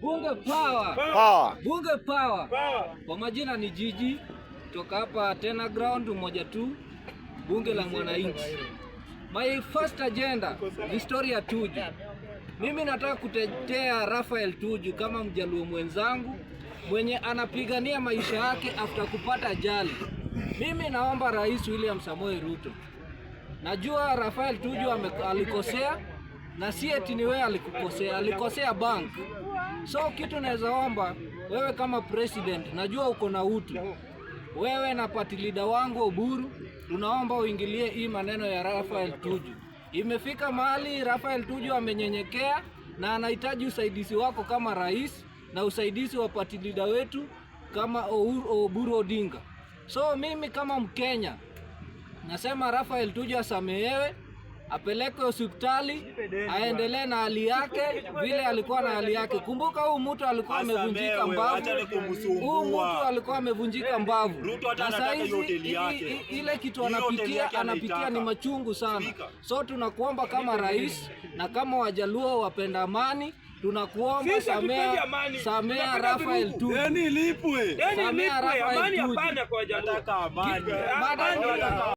Bunge power. Power. Bunge power. Kwa majina ni Jiji toka hapa tena ground moja tu, bunge la mwananchi. My first agenda ni story ya Tuju. Mimi nataka kutetea Raphael Tuju kama mjaluo mwenzangu mwenye anapigania maisha yake after kupata ajali. Mimi naomba Rais William Samoei Ruto, najua Raphael Tuju alikosea na si eti ni wewe alikukosea, alikosea bank. So kitu naweza omba wewe kama president, najua uko na utu, wewe na party leader wangu Oburu, tunaomba uingilie hii maneno ya Raphael Tuju. Imefika mahali Raphael Tuju amenyenyekea na anahitaji usaidizi wako kama rais na usaidizi wa party leader wetu kama Oburu Odinga. So mimi kama Mkenya nasema Raphael Tuju asamehewe, apelekwe hospitali, aendelee na hali yake vile alikuwa na hali yake. Kumbuka huyu mtu alikuwa amevunjika mbavu. Huyu mtu alikuwa amevunjika mbavu. Na sasa ile kitu anapitia ni machungu sana. So tunakuomba kama rais na kama wajaluo wapenda amani, tunakuomba samea Raphael Tuju. Yaani lipwe. Samea Raphael Tuju. Amani hapana kwa wajaluo. Nataka amani.